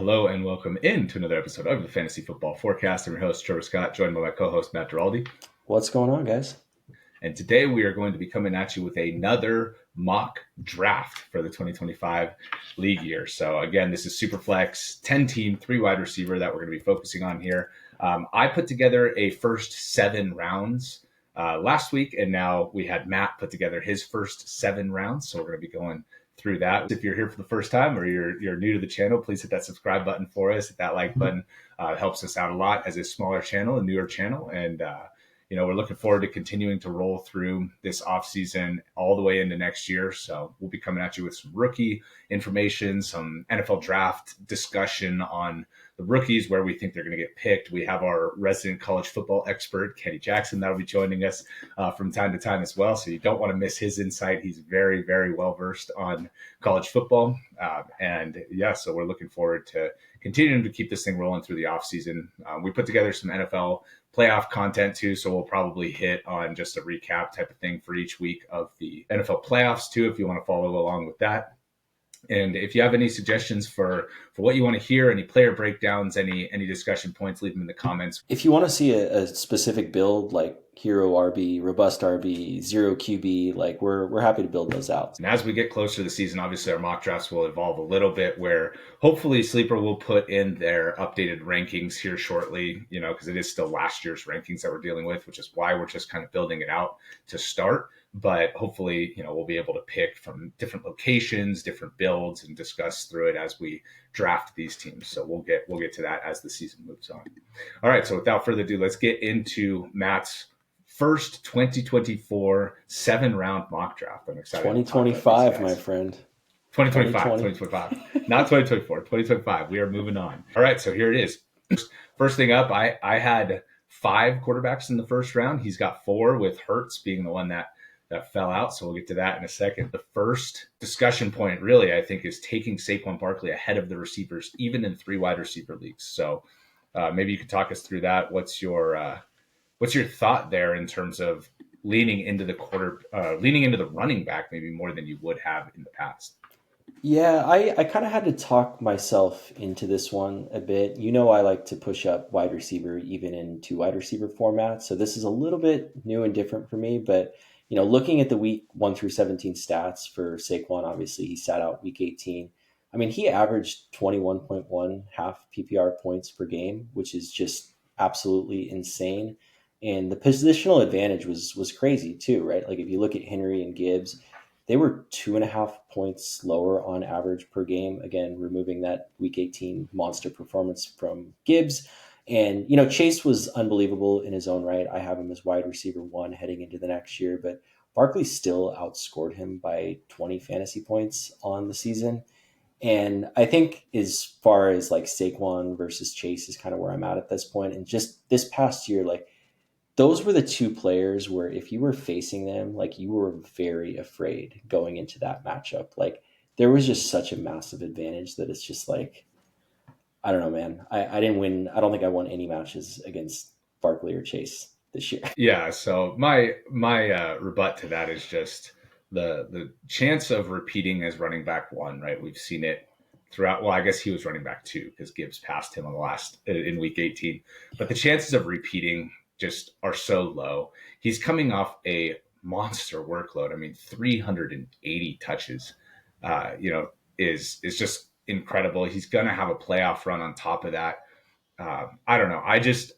Hello and welcome in to another episode of the Fantasy Football Forecast. I'm your host, Trevor Scott, joined by my co-host, Matt Giraldi. What's going on, guys? And today we are going to be coming at you with another mock draft for the 2025 league year. So again, this is Superflex, 10-team, 3 wide receiver that we're going to be focusing on here. I put together a first 7 rounds last week, and now we had Matt put together his first 7 rounds. So we're going to be going through that. If you're here for the first time or you're new to the channel, please hit that subscribe button for us. Hit that like button. Helps us out a lot as a smaller channel, a newer channel. And, we're looking forward to continuing to roll through this offseason all the way into next year. So we'll be coming at you with some rookie information, some NFL draft discussion on the rookies, where we think they're going to get picked. We have our resident college football expert, Kenny Jackson, that'll be joining us from time to time as well. So you don't want to miss his insight. He's very, very well versed on college football. So we're looking forward to continuing to keep this thing rolling through the offseason. We put together some NFL playoff content too, so we'll probably hit on just a recap type of thing for each week of the NFL playoffs too, if you want to follow along with that. And if you have any suggestions for what you want to hear, any player breakdowns, any discussion points, leave them in the comments. If you want to see a specific build, like hero RB, robust RB, zero QB, like we're happy to build those out. And as we get closer to the season, obviously our mock drafts will evolve a little bit, where hopefully Sleeper will put in their updated rankings here shortly, because it is still last year's rankings that we're dealing with, which is why we're just kind of building it out to start. But hopefully, we'll be able to pick from different locations, different builds, and discuss through it as we draft these teams. So we'll get to that as the season moves on. All right. So without further ado, let's get into Matt's first 2024 7-round mock draft. I'm excited. 2025, my friend. 2025, not 2024, 2025. We are moving on. All right. So here it is. First thing up, I had 5 quarterbacks in the first round. He's got 4, with Hurts being the one that fell out. So we'll get to that in a second. The first discussion point really, I think, is taking Saquon Barkley ahead of the receivers, even in 3 wide receiver leagues. So maybe you could talk us through that. What's your thought there in terms of leaning into the running back, maybe more than you would have in the past? Yeah, I kind of had to talk myself into this one a bit. I like to push up wide receiver even in 2 wide receiver formats. So this is a little bit new and different for me, but looking at the week 1 through 17 stats for Saquon, obviously he sat out week 18. I mean, he averaged 21.1 half PPR points per game, which is just absolutely insane. And the positional advantage was crazy too, right? Like if you look at Henry and Gibbs, they were 2.5 points lower on average per game. Again, removing that week 18 monster performance from Gibbs. And, Chase was unbelievable in his own right. I have him as wide receiver 1 heading into the next year, but Barkley still outscored him by 20 fantasy points on the season. And I think as far as like Saquon versus Chase is kind of where I'm at this point. And just this past year, like those were the 2 players where if you were facing them, like you were very afraid going into that matchup. Like there was just such a massive advantage that it's just like, I don't know, man. I didn't win. I don't think I won any matches against Barkley or Chase this year. Yeah. So my rebut to that is just the chance of repeating as running back 1, right? We've seen it throughout. Well, I guess he was running back 2 because Gibbs passed him in week 18. But the chances of repeating just are so low. He's coming off a monster workload. I mean, 380 touches, is just incredible. He's going to have a playoff run on top of that. I don't know. I just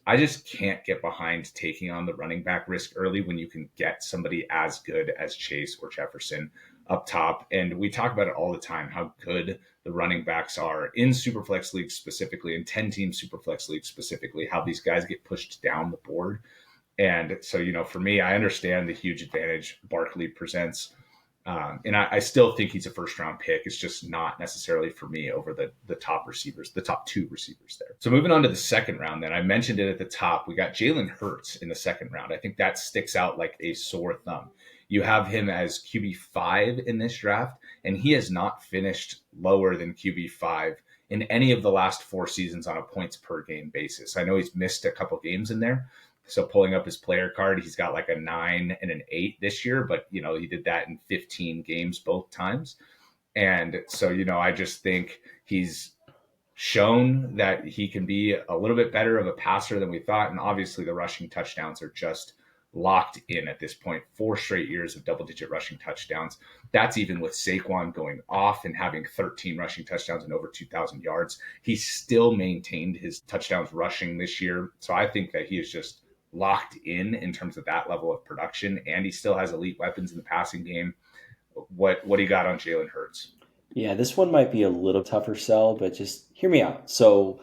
can't get behind taking on the running back risk early when you can get somebody as good as Chase or Jefferson up top. And we talk about it all the time, how good the running backs are in Superflex leagues specifically, in 10-team Superflex leagues specifically, how these guys get pushed down the board. And so, for me, I understand the huge advantage Barkley presents. And I still think he's a first-round pick. It's just not necessarily for me over the top receivers, the top 2 receivers there. So moving on to the second round, then I mentioned it at the top. We got Jalen Hurts in the second round. I think that sticks out like a sore thumb. You have him as QB5 in this draft, and he has not finished lower than QB5 in any of the last 4 seasons on a points per game basis. I know he's missed a couple games in there. So pulling up his player card, he's got like a 9 and an 8 this year, but he did that in 15 games both times. And so, I just think he's shown that he can be a little bit better of a passer than we thought. And obviously, the rushing touchdowns are just locked in at this point. 4 straight years of double-digit rushing touchdowns. That's even with Saquon going off and having 13 rushing touchdowns and over 2,000 yards. He still maintained his touchdowns rushing this year. So I think that he is just locked in terms of that level of production, and he still has elite weapons in the passing game. What do you got on Jalen Hurts? Yeah, this one might be a little tougher sell, but just hear me out. So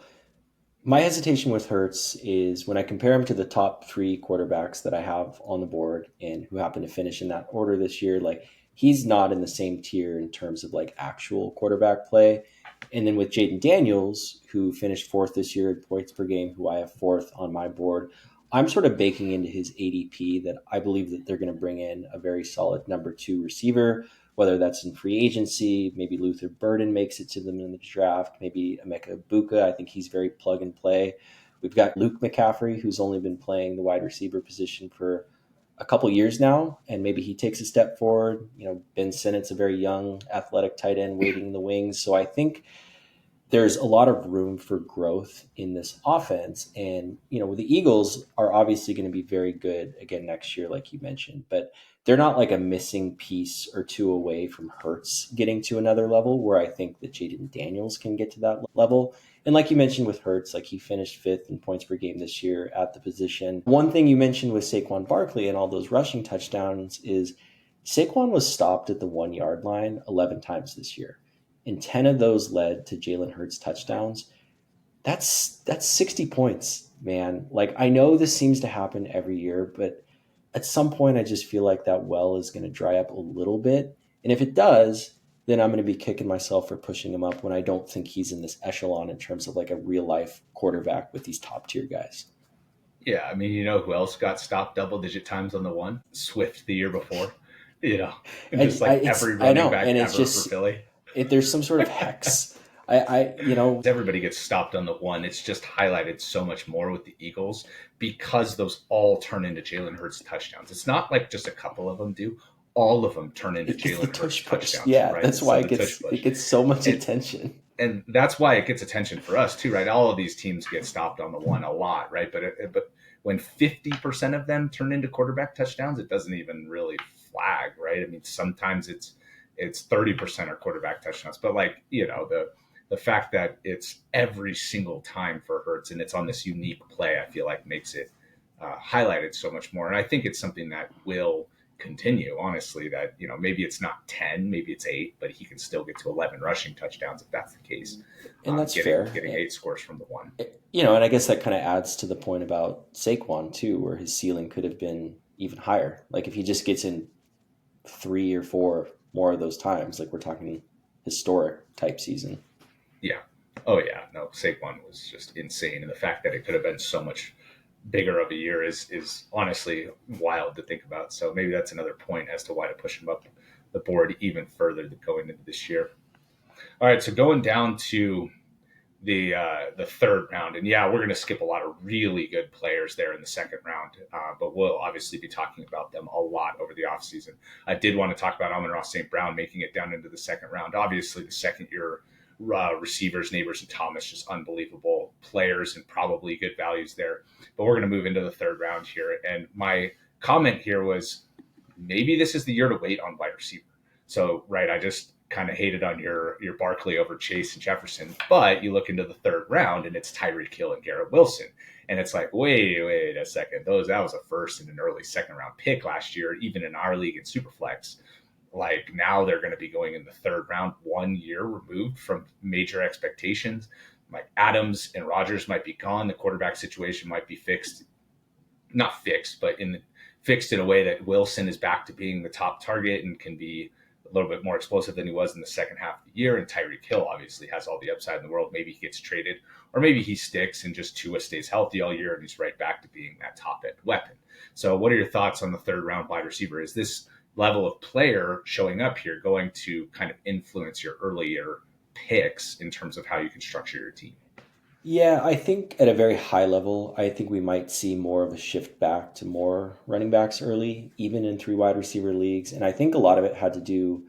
my hesitation with Hurts is when I compare him to the top 3 quarterbacks that I have on the board and who happen to finish in that order this year, like he's not in the same tier in terms of like actual quarterback play. And then with Jaden Daniels, who finished 4th this year in points per game, who I have 4th on my board, I'm sort of baking into his ADP that I believe that they're going to bring in a very solid number 2 receiver, whether that's in free agency. Maybe Luther Burden makes it to them in the draft, maybe Emeka Buka. I think he's very plug and play. We've got Luke McCaffrey, who's only been playing the wide receiver position for a couple years now, and maybe he takes a step forward. Ben Sinnott's a very young, athletic tight end waiting in the wings. So I think there's a lot of room for growth in this offense. And, the Eagles are obviously going to be very good again next year, like you mentioned, but they're not like a missing piece or two away from Hurts getting to another level where I think that Jaden Daniels can get to that level. And like you mentioned with Hurts, like he finished 5th in points per game this year at the position. One thing you mentioned with Saquon Barkley and all those rushing touchdowns is Saquon was stopped at the 1 yard line 11 times this year, and 10 of those led to Jalen Hurts touchdowns. That's 60 points, man. Like, I know this seems to happen every year, but at some point I just feel like that well is going to dry up a little bit. And if it does, then I'm going to be kicking myself for pushing him up when I don't think he's in this echelon in terms of like a real life quarterback with these top tier guys. Yeah, I mean, you know who else got stopped double-digit times on the one? Swift the year before. And just like every running back ever for Philly. There's some sort of hex. Everybody gets stopped on the one. It's just highlighted so much more with the Eagles because those all turn into Jalen Hurts touchdowns. It's not like just a couple of them do. All of them turn into Jalen Hurts touchdowns. Yeah, right? That's why it gets so much attention. And that's why it gets attention for us too, right? All of these teams get stopped on the one a lot, right? But when 50% of them turn into quarterback touchdowns, it doesn't even really flag, right? I mean, sometimes it's 30% are quarterback touchdowns, but the fact that it's every single time for Hurts and it's on this unique play, I feel like makes it highlighted so much more. And I think it's something that will continue, honestly, that, maybe it's not 10, maybe it's 8, but he can still get to 11 rushing touchdowns if that's the case. And that's fair. Getting 8 scores from the one. And I guess that kind of adds to the point about Saquon too, where his ceiling could have been even higher. Like if he just gets in 3 or 4 more of those times, like we're talking historic type season. Yeah. Oh yeah. No, Saquon was just insane. And the fact that it could have been so much bigger of a year is honestly wild to think about. So maybe that's another point as to why to push him up the board even further going into this year. All right. So going down to the 3rd round, and yeah, we're going to skip a lot of really good players there in the 2nd round, but we'll obviously be talking about them a lot over the offseason. I did want to talk about Amon-Ra St. Brown making it down into the 2nd round. Obviously, the 2nd-year receivers, Neighbors, and Thomas, just unbelievable players and probably good values there. But we're going to move into the 3rd round here. And my comment here was maybe this is the year to wait on wide receiver. So, right, I just kind of hated on your Barkley over Chase and Jefferson, but you look into the 3rd round and it's Tyreek Hill and Garrett Wilson. And it's like, wait a second. That was a 1st and an early 2nd round pick last year, even in our league in Superflex. Like now they're going to be going in the 3rd round, 1 year removed from major expectations. Like Adams and Rodgers might be gone. The quarterback situation might be fixed. Not fixed, but fixed in a way that Wilson is back to being the top target and can be a little bit more explosive than he was in the 2nd half of the year. And Tyreek Hill obviously has all the upside in the world. Maybe he gets traded, or maybe he sticks and just Tua stays healthy all year and he's right back to being that top end weapon. So what are your thoughts on the 3rd round wide receiver? Is this level of player showing up here going to kind of influence your earlier picks in terms of how you can structure your team? Yeah, I think at a very high level, I think we might see more of a shift back to more running backs early, even in 3 wide receiver leagues. And I think a lot of it had to do,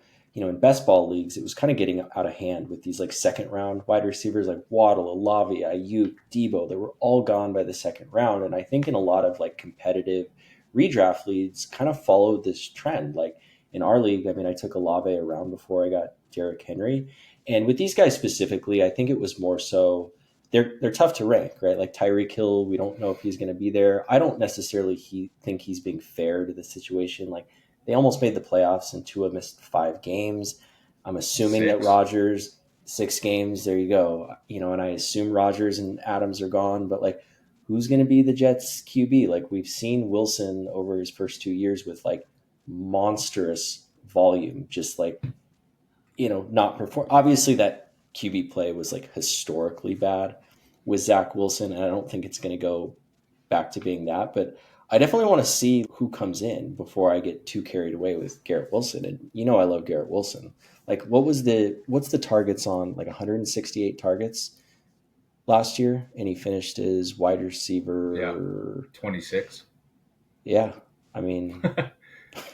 in best ball leagues, it was kind of getting out of hand with these like second round wide receivers like Waddle, Olave, Ayuk, Debo. They were all gone by the second round. And I think in a lot of like competitive redraft leagues kind of followed this trend. Like in our league, I mean, I took Olave around before I got Derrick Henry. And with these guys specifically, I think it was more so they're tough to rank, right? Like Tyreek Hill, we don't know if he's going to be there. I don't necessarily think he's being fair to the situation. Like they almost made the playoffs and Tua missed 5 games. I'm assuming that 6. Rodgers 6 games. There you go. And I assume Rodgers and Adams are gone, but like who's going to be the Jets QB? Like we've seen Wilson over his first 2 years with like monstrous volume, just like not perform. Obviously, that QB play was like historically bad with Zach Wilson, and I don't think it's going to go back to being that. But I definitely want to see who comes in before I get too carried away with Garrett Wilson. And I love Garrett Wilson. Like, what's the targets on like 168 targets last year, and he finished as wide receiver 26. Yeah, I mean,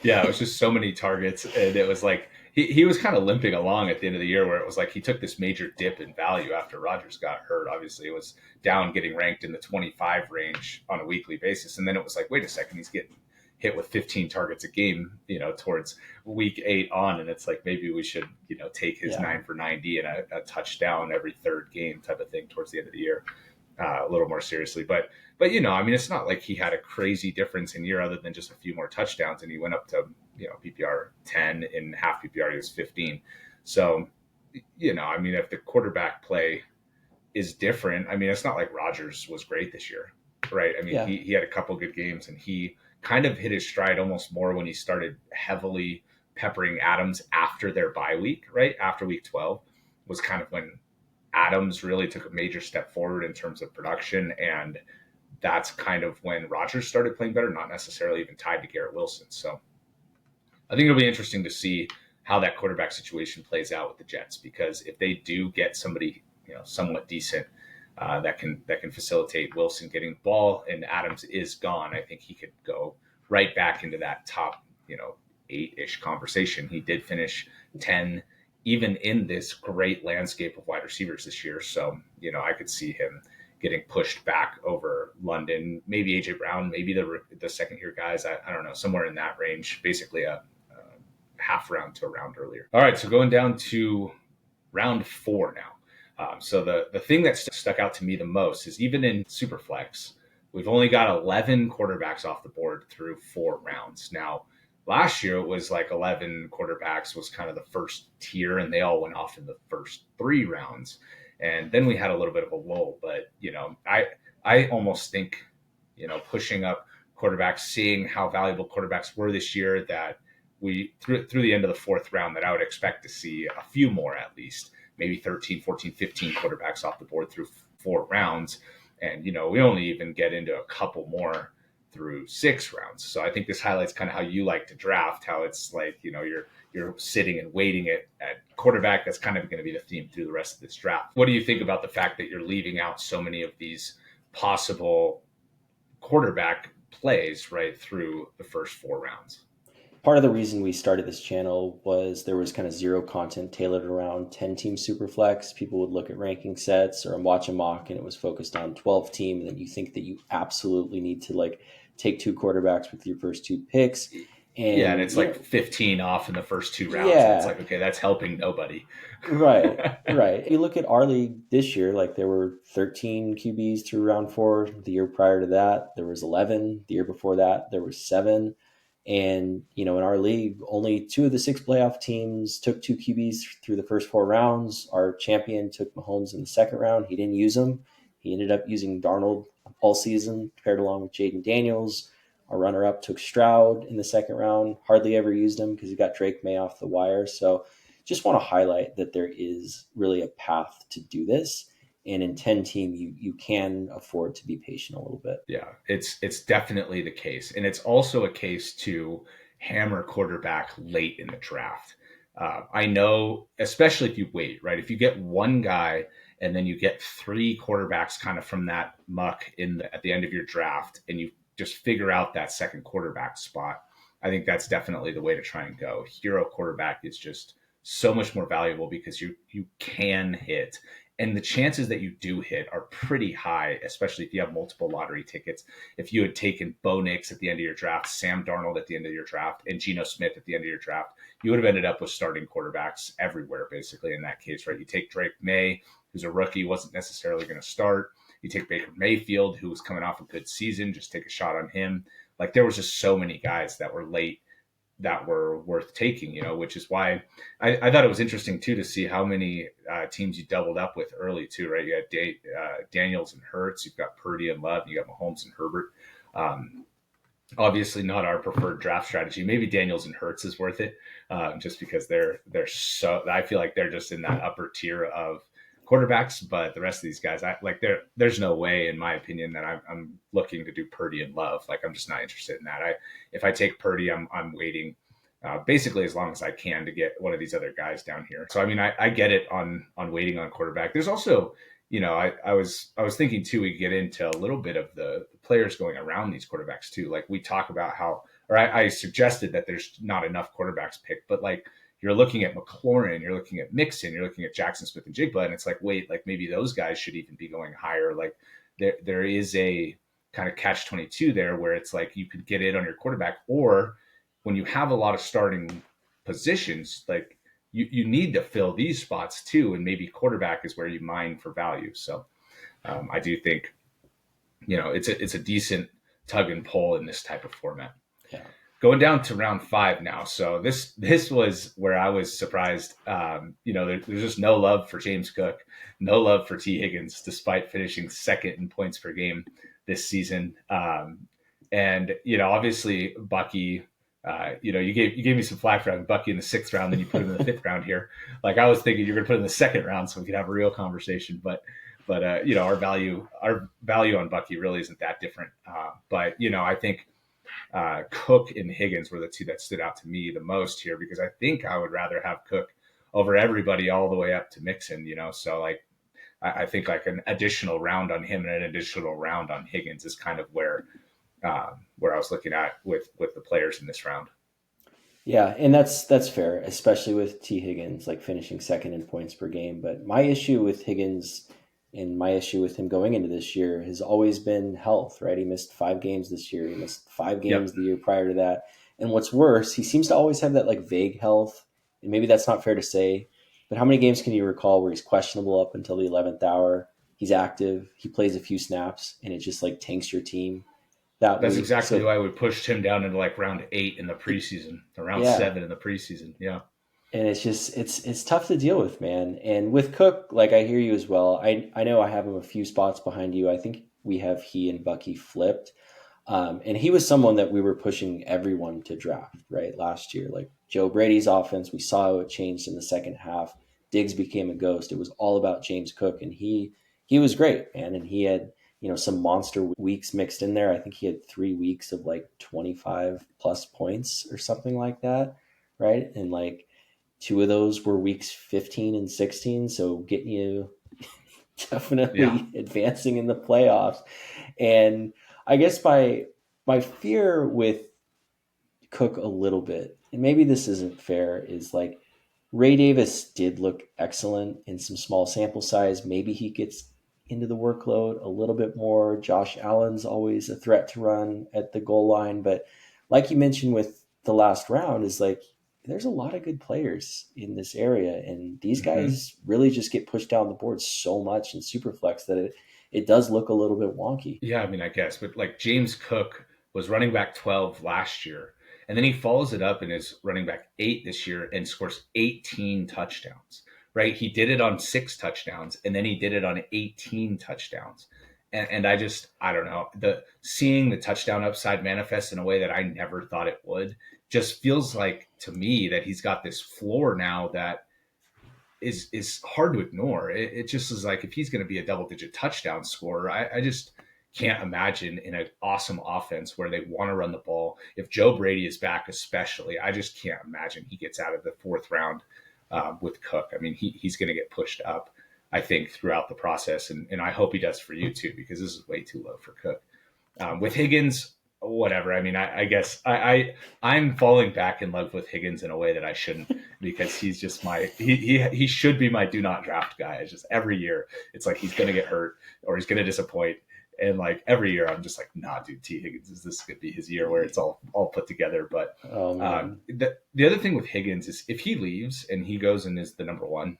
Yeah, it was just so many targets, and it was like he was kind of limping along at the end of the year, where it was like he took this major dip in value after Rodgers got hurt. Obviously, it was down, getting ranked in the 25 range on a weekly basis, and then it was like, wait a second, he's getting hit with 15 targets a game, towards week 8 on, and it's like maybe we should, take his 9 for 90 and a touchdown every third game type of thing towards the end of the year. A little more seriously, but I mean, it's not like he had a crazy difference in year other than just a few more touchdowns, and he went up to PPR 10, in half PPR he was 15. So I mean, if the quarterback play is different, I mean, it's not like Rodgers was great this year, right? I mean, he had a couple good games, and he kind of hit his stride almost more when he started heavily peppering Adams after their bye week, right after week 12 was kind of when Adams really took a major step forward in terms of production, and that's kind of when Rodgers started playing better, not necessarily even tied to Garrett Wilson. So I think it'll be interesting to see how that quarterback situation plays out with the Jets, because if they do get somebody somewhat decent that can facilitate Wilson getting the ball, and Adams is gone, I think he could go right back into that top 8-ish conversation. He did finish 10 even in this great landscape of wide receivers this year. So, I could see him getting pushed back over London, maybe AJ Brown, maybe the second year guys. I don't know, somewhere in that range, basically a half round to a round earlier. All right. So going down to round 4 now. So the thing that stuck out to me the most is even in Superflex, we've only got 11 quarterbacks off the board through 4 rounds. Now, last year, it was like 11 quarterbacks was kind of the first tier, and they all went off in the first 3 rounds. And then we had a little bit of a lull. But, I almost think, pushing up quarterbacks, seeing how valuable quarterbacks were this year, that we, through the end of the 4th round, that I would expect to see a few more at least, maybe 13, 14, 15 quarterbacks off the board through 4 rounds. And, we only even get into a couple more through 6 rounds. So I think this highlights kind of how you like to draft, how it's like, you're sitting and waiting at quarterback. That's kind of going to be the theme through the rest of this draft. What do you think about the fact that you're leaving out so many of these possible quarterback plays right through the first 4 rounds? Part of the reason we started this channel was there was kind of zero content tailored around 10-team Superflex. People would look at ranking sets or watch a mock, and it was focused on 12-team. And then you think that you absolutely need to like take 2 quarterbacks with your first 2 picks. And it's like 15 off in the first 2 rounds. Yeah. And it's like, okay, that's helping nobody. Right. You look at our league this year, like there were 13 QBs through round 4. The year prior to that, there was 11. The year before that, there was 7. And, in our league, only 2 of the 6 playoff teams took 2 QBs through the first 4 rounds. Our champion took Mahomes in the 2nd round. He didn't use him. He ended up using Darnold all season, paired along with Jaden Daniels. Our runner-up took Stroud in the 2nd round. Hardly ever used him because he got Drake May off the wire. So just want to highlight that there is really a path to do this. And in 10-team, you can afford to be patient a little bit. Yeah, it's definitely the case. And it's also a case to hammer quarterback late in the draft. I know, especially if you wait, right? If you get one guy and then you get 3 quarterbacks kind of from that muck at the end of your draft, and you just figure out that second quarterback spot, I think that's definitely the way to try and go. Hero quarterback is just so much more valuable because you can hit. And the chances that you do hit are pretty high, especially if you have multiple lottery tickets. If you had taken Bo Nix at the end of your draft, Sam Darnold at the end of your draft, and Geno Smith at the end of your draft, you would have ended up with starting quarterbacks everywhere, basically, in that case, right? You take Drake May, who's a rookie, wasn't necessarily going to start. You take Baker Mayfield, who was coming off a good season, just take a shot on him. Like, there was just so many guys that were late that were worth taking, which is why I thought it was interesting too to see how many teams you doubled up with early too, right? You had Daniels and Hurts, you've got Purdy and Love, you got Mahomes and Herbert. Obviously not our preferred draft strategy. Maybe Daniels and Hurts is worth it, just because they're so. I feel like they're just in that upper tier of quarterbacks, but the rest of these guys, there's no way, in my opinion, that I'm looking to do Purdy and Love. Like, I'm just not interested in that. If I take Purdy, I'm waiting basically as long as I can to get one of these other guys down here. So I mean, I get it on waiting on quarterback. There's also, I was thinking too, we get into a little bit of the players going around these quarterbacks too. Like, we talk about how, or I suggested that there's not enough quarterbacks picked, but like, you're looking at McLaurin, you're looking at Mixon, you're looking at Jackson Smith and Jigba, and it's like, wait, like maybe those guys should even be going higher. Like, there is a kind of catch-22 there where it's like you could get in on your quarterback, or when you have a lot of starting positions, like you need to fill these spots too, and maybe quarterback is where you mine for value. So I do think it's a decent tug and pull in this type of format. Yeah. Going down to round 5 now. So this was where I was surprised. There's just no love for James Cook, no love for T. Higgins, despite finishing second in points per game this season. And obviously Bucky, you gave me some flack for having Bucky in the 6th round, then you put him in the 5th round here. Like, I was thinking you're going to put him in the 2nd round so we could have a real conversation. But our value on Bucky really isn't that different. But I think Cook and Higgins were the two that stood out to me the most here, because I think I would rather have Cook over everybody all the way up to Mixon, so like I think like an additional round on him and an additional round on Higgins is kind of where I was looking at with the players in this round. Yeah, and that's fair, especially with T. Higgins like finishing second in points per game. But my issue with Higgins and my issue with him going into this year has always been health, right? He missed 5 games this year. He missed 5 games the year prior to that. And what's worse, he seems to always have that like vague health. And maybe that's not fair to say, but how many games can you recall where he's questionable up until the 11th hour? He's active, he plays a few snaps, and it just like tanks your team. That's exactly why we pushed him down into like round 8 in the preseason, or round 7 in the preseason. Yeah. And it's just it's tough to deal with, man. And with Cook, like, I hear you as well. I know I have him a few spots behind you. I think we have he and Bucky flipped. And he was someone that we were pushing everyone to draft, right? Last year, like Joe Brady's offense, we saw how it changed in the second half. Diggs became a ghost. It was all about James Cook, and he was great, man. And he had some monster weeks mixed in there. I think he had 3 weeks of like 25 plus points or something like that, right? And like 2 of those were weeks 15 and 16, so getting you definitely advancing in the playoffs. And I guess my fear with Cook a little bit, and maybe this isn't fair, is like Ray Davis did look excellent in some small sample size. Maybe he gets into the workload a little bit more. Josh Allen's always a threat to run at the goal line. But like you mentioned with the last round, is like there's a lot of good players in this area. And these guys really just get pushed down the board so much in Superflex that it does look a little bit wonky. Yeah, I mean, I guess. But like James Cook was running back 12 last year. And then he follows it up and is running back 8 this year and scores 18 touchdowns. Right? He did it on 6 touchdowns, and then he did it on 18 touchdowns. And I don't know, seeing the touchdown upside manifest in a way that I never thought it would just feels like to me that he's got this floor now that is hard to ignore. It just is like, if he's going to be a double-digit touchdown scorer, I just can't imagine in an awesome offense where they want to run the ball. If Joe Brady is back, especially, I just can't imagine he gets out of the 4th round with Cook. I mean, he's going to get pushed up, I think, throughout the process. And I hope he does for you too, because this is way too low for Cook. With Higgins, whatever. I mean, I guess I'm falling back in love with Higgins in a way that I shouldn't, because he's just he should be my do not draft guy. It's just every year it's like he's gonna get hurt or he's gonna disappoint. And like every year I'm just like, nah, dude, T Higgins, is this gonna be his year where it's all put together? But Oh man. the other thing with Higgins is if he leaves and he goes and is the number one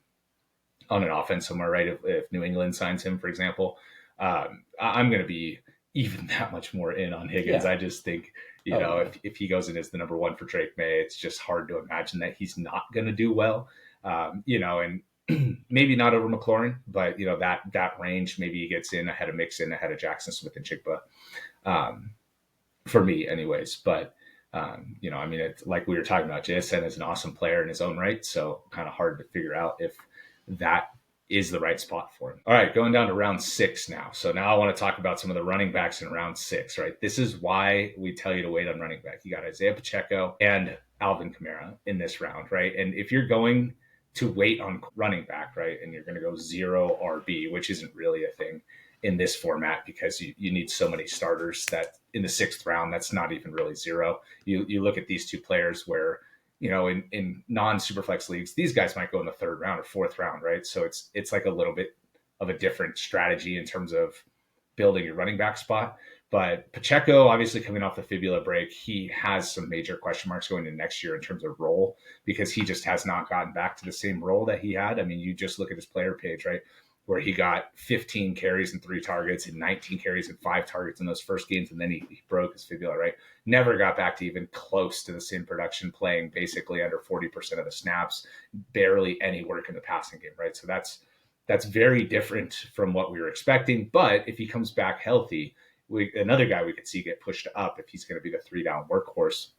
on an offense somewhere, right? If New England signs him, for example, I'm going to be even that much more in on Higgins. Yeah. I just think, if he goes in as the number one for Drake May, it's just hard to imagine that he's not going to do well. And maybe not over McLaurin, but that range, maybe he gets in ahead of Mixon, ahead of Jackson Smith and Chigba, for me, anyways. But I mean, it's like we were talking about. JSN is an awesome player in his own right, so kind of hard to figure out if that is the right spot for him. All right, going down to round 6 now. So now I want to talk about some of the running backs in round 6, right? This is why we tell you to wait on running back. You got Isaiah Pacheco and Alvin Kamara in this round, right? And if you're going to wait on running back, right, and you're going to go 0 RB, which isn't really a thing in this format because you need so many starters that in the 6th round, that's not even really 0. You look at these two players where, in non-Superflex leagues, these guys might go in the 3rd round or 4th round, right? So it's like a little bit of a different strategy in terms of building your running back spot. But Pacheco, obviously coming off the fibula break, he has some major question marks going into next year in terms of role, because he just has not gotten back to the same role that he had. I mean, you just look at his player page, right, where he got 15 carries and 3 targets and 19 carries and 5 targets in those first games, and then he broke his fibula, right? Never got back to even close to the same production, playing basically under 40% of the snaps, barely any work in the passing game, right? So that's very different from what we were expecting. But if he comes back healthy, another guy we could see get pushed up if he's going to be the 3-down workhorse.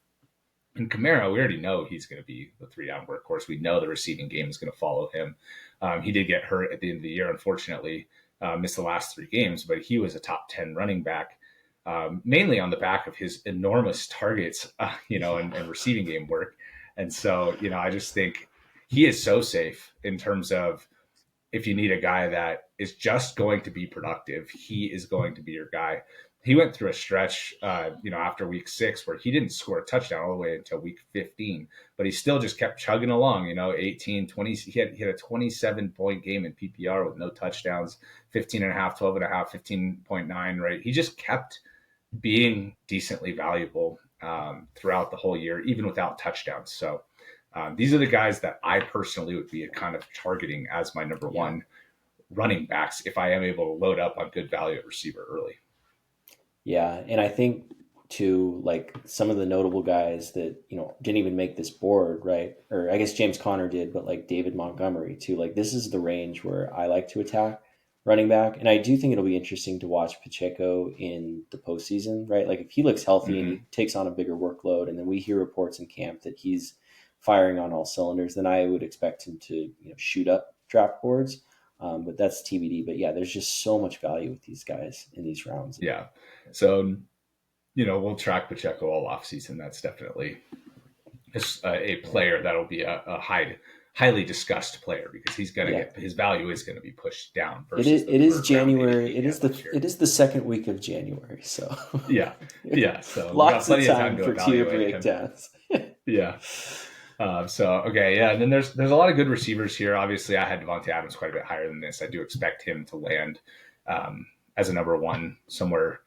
And Kamara, we already know he's going to be the 3-down workhorse. We know the receiving game is going to follow him. He did get hurt at the end of the year, unfortunately, missed the last 3 games, but he was a top 10 running back, mainly on the back of his enormous targets, and receiving game work. And so, I just think he is so safe in terms of, if you need a guy that is just going to be productive, he is going to be your guy. He went through a stretch, after week 6 where he didn't score a touchdown all the way until week 15, but he still just kept chugging along, 18, 20, he had a 27-point game in PPR with no touchdowns, 15.5, 12.5, 15.9, right? He just kept being decently valuable throughout the whole year, even without touchdowns. So these are the guys that I personally would be kind of targeting as my number one running backs if I am able to load up on good value at receiver early. Yeah, and I think too, like some of the notable guys that didn't even make this board, right? Or I guess James Conner did, but like David Montgomery too. Like this is the range where I like to attack running back, and I do think it'll be interesting to watch Pacheco in the postseason, right? Like if he looks healthy and he takes on a bigger workload, and then we hear reports in camp that he's firing on all cylinders, then I would expect him to shoot up draft boards. But that's TBD. But yeah, there's just so much value with these guys in these rounds. Yeah. So, we'll track Pacheco all off season. That's definitely a player that'll be a highly discussed player, because he's going to get, his value is going to be pushed down. It is January. It is the 2nd week of January. So yeah. So lots of time for tier breakdowns. Yeah. And then there's a lot of good receivers here. Obviously, I had Devontae Adams quite a bit higher than this. I do expect him to land as a number one somewhere,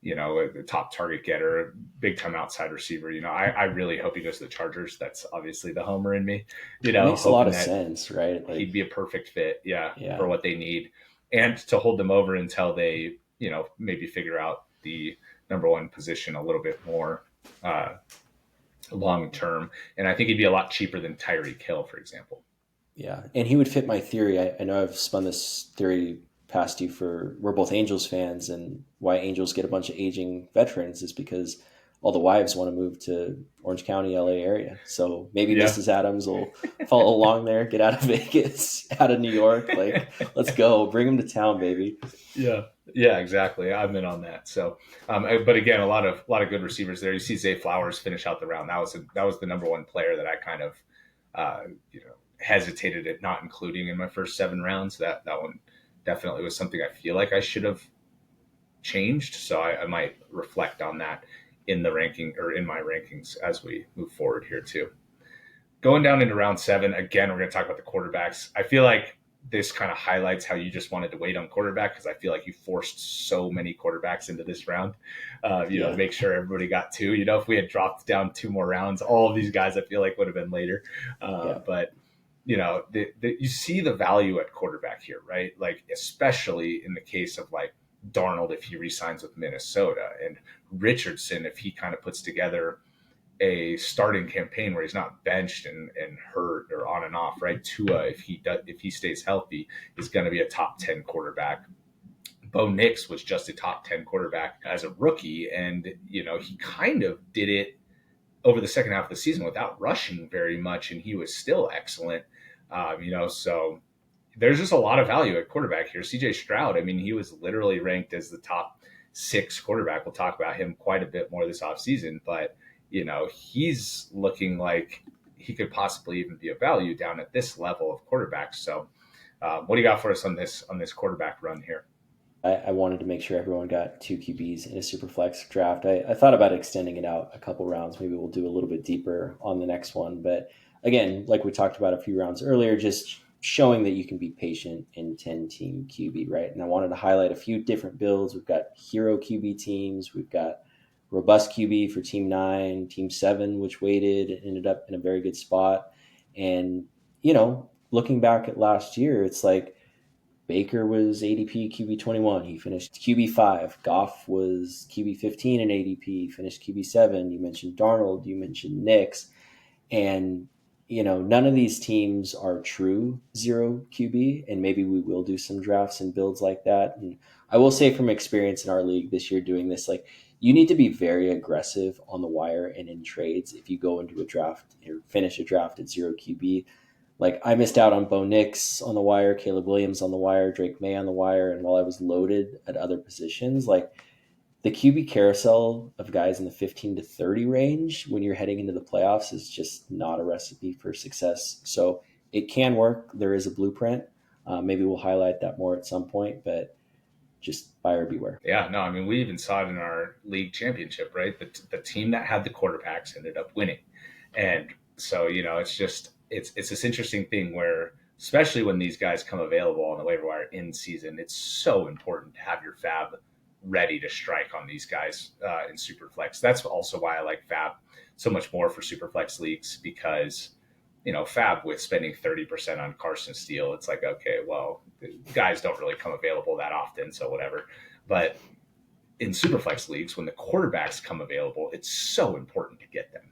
the top target getter, big time outside receiver. I really hope he goes to the Chargers. That's obviously the homer in me. It makes a lot of sense, right? Like, he'd be a perfect fit, for what they need, and to hold them over until they, maybe figure out the number one position a little bit more long term. And I think he'd be a lot cheaper than Tyreek Hill, for example. Yeah, and he would fit my theory. I know I've spun this theory past you we're both Angels fans, and why Angels get a bunch of aging veterans is because all the wives want to move to Orange County, LA area. So maybe Mrs. Adams will follow along there, get out of Vegas, out of New York. Like, let's go, bring them to town, baby. Yeah, exactly. I'm in on that. So, but again, a lot of good receivers there. You see Zay Flowers finish out the round. That was the number one player that I kind of, hesitated at not including in my first 7 rounds. That one definitely was something I feel like I should have changed. So I might reflect on that in the ranking or in my rankings as we move forward here too. Going down into round 7, again, we're going to talk about the quarterbacks. I feel like this kind of highlights how you just wanted to wait on quarterback because I feel like you forced so many quarterbacks into this round, to make sure everybody got 2. If we had dropped down 2 more rounds, all of these guys I feel like would have been later. But you see the value at quarterback here, right? Like, especially in the case of like Darnold, if he resigns with Minnesota, and Richardson, if he kind of puts together a starting campaign where he's not benched and hurt or on and off, right? Tua, if he stays healthy, is going to be a top 10 quarterback. Bo Nix was just a top 10 quarterback as a rookie, and he kind of did it over the second half of the season without rushing very much, and he was still excellent. So there's just a lot of value at quarterback here. CJ Stroud, I mean, he was literally ranked as the top 6 quarterback. We'll talk about him quite a bit more this offseason, but he's looking like he could possibly even be a value down at this level of quarterbacks. So what do you got for us on this quarterback run here? I wanted to make sure everyone got 2 QBs in a Superflex draft. I thought about extending it out a couple rounds. Maybe we'll do a little bit deeper on the next one. But again, like we talked about a few rounds earlier, just showing that you can be patient in 10-team QB, right? And I wanted to highlight a few different builds. We've got hero QB teams. We've got robust QB for team 9, team 7, which waited, ended up in a very good spot. And, looking back at last year, it's like Baker was ADP QB 21. He finished QB 5. Goff was QB 15 in ADP, finished QB 7. You mentioned Darnold, you mentioned Nix. And, none of these teams are true 0 QB, and maybe we will do some drafts and builds like that. And I will say from experience in our league this year doing this, like, you need to be very aggressive on the wire and in trades if you go into a draft or finish a draft at 0 QB. Like, I missed out on Bo Nix on the wire, Caleb Williams on the wire, Drake May on the wire, and while I was loaded at other positions, like, the QB carousel of guys in the 15 to 30 range when you're heading into the playoffs is just not a recipe for success. So it can work. There is a blueprint. Maybe we'll highlight that more at some point, but just buyer beware. Yeah, no, I mean, we even saw it in our league championship, right? The team that had the quarterbacks ended up winning. And so, it's this interesting thing where, especially when these guys come available on the waiver wire in season, it's so important to have your fab ready to strike on these guys in Superflex. That's also why I like fab so much more for Superflex leagues, because fab with spending 30% on Carson Steele, it's like, okay, well, guys don't really come available that often, so whatever. But in Superflex leagues, when the quarterbacks come available, it's so important to get them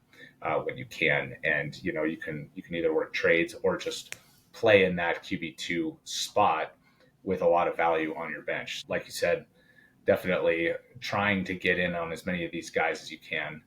when you can. And you can either work trades or just play in that QB2 spot with a lot of value on your bench. Like you said, definitely trying to get in on as many of these guys as you can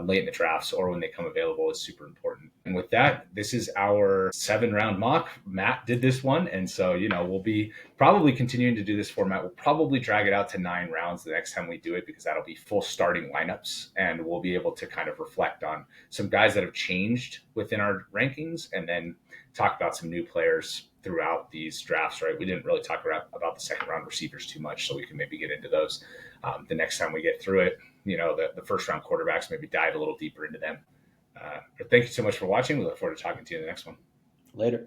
late in the drafts or when they come available is super important. And with that, this is our 7-round mock. Matt did this one. And so, we'll be probably continuing to do this format. We'll probably drag it out to 9 rounds the next time we do it, because that'll be full starting lineups. And we'll be able to kind of reflect on some guys that have changed within our rankings and then talk about some new players throughout these drafts, right? We didn't really talk about the second round receivers too much, so we can maybe get into those the next time we get through it. The first round quarterbacks, maybe dive a little deeper into them. But thank you so much for watching. We look forward to talking to you in the next one. Later.